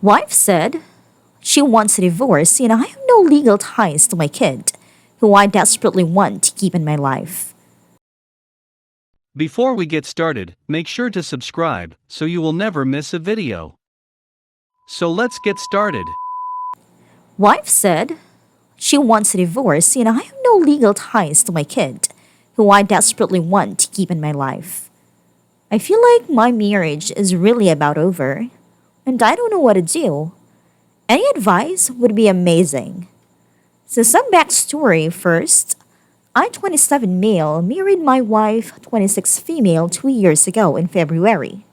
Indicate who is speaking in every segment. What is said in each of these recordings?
Speaker 1: Wife said she wants a divorce and I have no legal ties to my kid, who I desperately want to keep in my life.
Speaker 2: Before we get started, make sure to subscribe so you will never miss a video. So let's get started.
Speaker 1: Wife said she wants a divorce and I have no legal ties to my kid, who I desperately want to keep in my life. I feel like my marriage is really about over, and I don't know what to do. Any advice would be amazing. So some backstory first. I, 27 male, married my wife, 26 female, 2 years ago in February.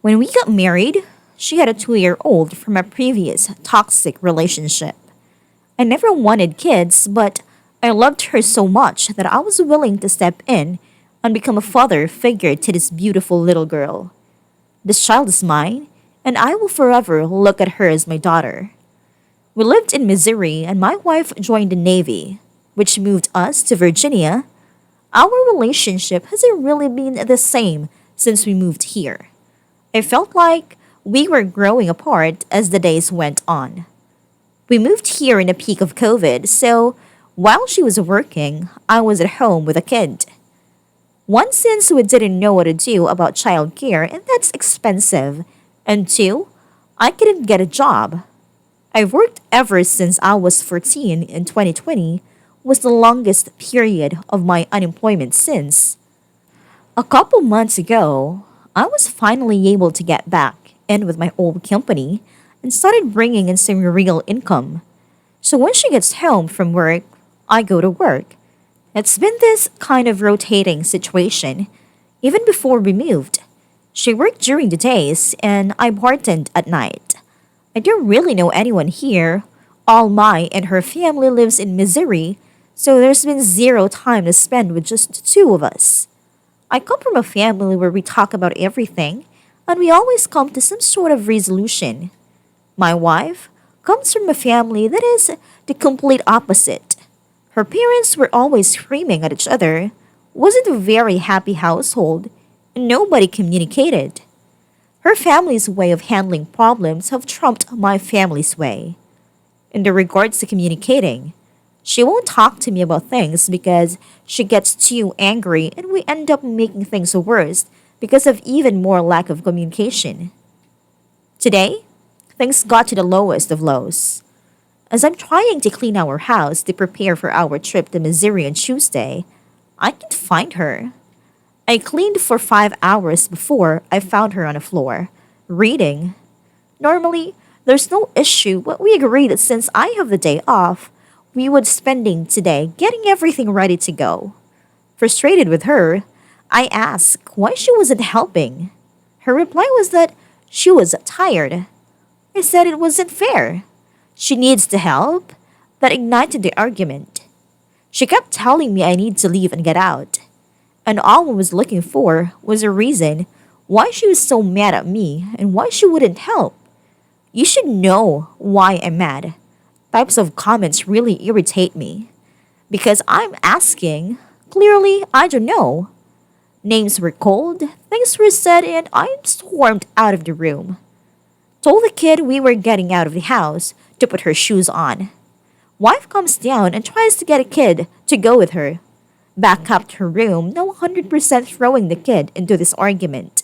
Speaker 1: When we got married, she had a 2-year-old from a previous toxic relationship. I never wanted kids, but I loved her so much that I was willing to step in and become a father figure to this beautiful little girl. This child is mine, and I will forever look at her as my daughter. We lived in Missouri, and my wife joined the Navy, which moved us to Virginia. Our relationship hasn't really been the same since we moved here. I felt like we were growing apart as the days went on. We moved here in the peak of COVID, so while she was working, I was at home with a kid. One, since we didn't know what to do about childcare, and that's expensive. And two, I couldn't get a job. I've worked ever since I was 14 in 2020, was the longest period of my unemployment since. A couple months ago, I was finally able to get back in with my old company and started bringing in some real income. So when she gets home from work, I go to work. It's been this kind of rotating situation, even before we moved. She worked during the days and I bartended at night. I don't really know anyone here. All my and her family lives in Missouri, so there's been zero time to spend with just the two of us. I come from a family where we talk about everything and we always come to some sort of resolution. My wife comes from a family that is the complete opposite. Her parents were always screaming at each other, wasn't a very happy household, and nobody communicated. Her family's way of handling problems have trumped my family's way. In the regards to communicating, she won't talk to me about things because she gets too angry and we end up making things worse because of even more lack of communication. Today, things got to the lowest of lows. As I'm trying to clean our house to prepare for our trip to Missouri on Tuesday, I can't find her. I cleaned for 5 hours before I found her on the floor, reading. Normally, there's no issue, but we agreed that since I have the day off, we would spending today getting everything ready to go. Frustrated with her, I asked why she wasn't helping. Her reply was that she was tired. I said it wasn't fair. She needs the help. That ignited the argument. She kept telling me I need to leave and get out. And all I was looking for was a reason why she was so mad at me and why she wouldn't help. You should know why I'm mad. Types of comments really irritate me. Because I'm asking, clearly I don't know. Names were called, things were said, and I stormed out of the room. Told the kid we were getting out of the house to put her shoes on. Wife comes down and tries to get a kid to go with her. Back up to her room, now 100% throwing the kid into this argument.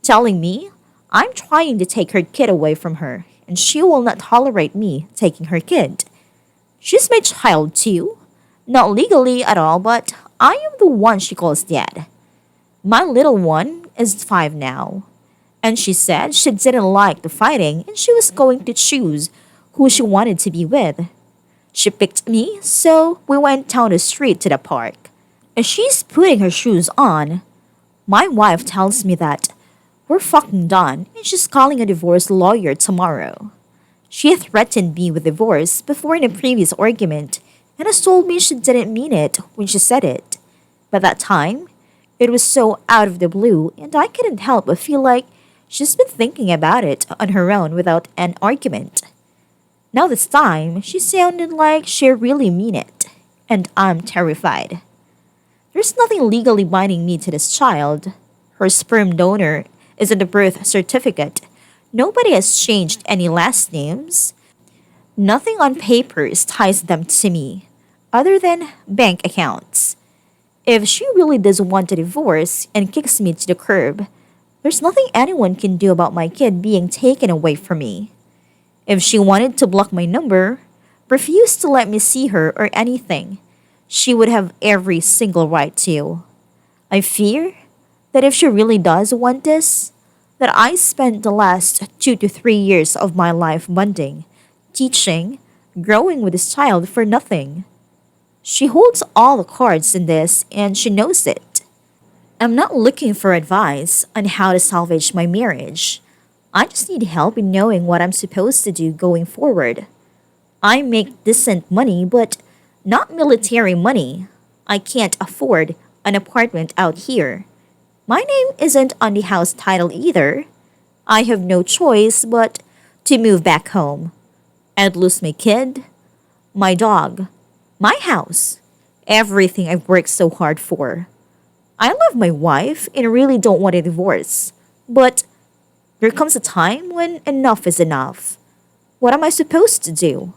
Speaker 1: Telling me I'm trying to take her kid away from her and she will not tolerate me taking her kid. She's my child too. Not legally at all, but I am the one she calls dad. My little one is 5 now. And she said she didn't like the fighting and she was going to choose who she wanted to be with. She picked me, so we went down the street to the park. As she's putting her shoes on, my wife tells me that we're fucking done and she's calling a divorce lawyer tomorrow. She had threatened me with divorce before in a previous argument and has told me she didn't mean it when she said it. But that time, it was so out of the blue and I couldn't help but feel like she's been thinking about it on her own without an argument. Now this time, she sounded like she really mean it, and I'm terrified. There's nothing legally binding me to this child. Her sperm donor is in the birth certificate. Nobody has changed any last names. Nothing on papers ties them to me, other than bank accounts. If she really does want a divorce and kicks me to the curb, there's nothing anyone can do about my kid being taken away from me. If she wanted to block my number, refuse to let me see her or anything, she would have every single right to. I fear that if she really does want this, that I spent the last 2 to 3 years of my life bonding, teaching, growing with this child for nothing. She holds all the cards in this and she knows it. I'm not looking for advice on how to salvage my marriage. I just need help in knowing what I'm supposed to do going forward. I make decent money, but not military money. I can't afford an apartment out here. My name isn't on the house title either. I have no choice but to move back home. I'd lose my kid, my dog, my house, everything I've worked so hard for. I love my wife and really don't want a divorce. But there comes a time when enough is enough. What am I supposed to do?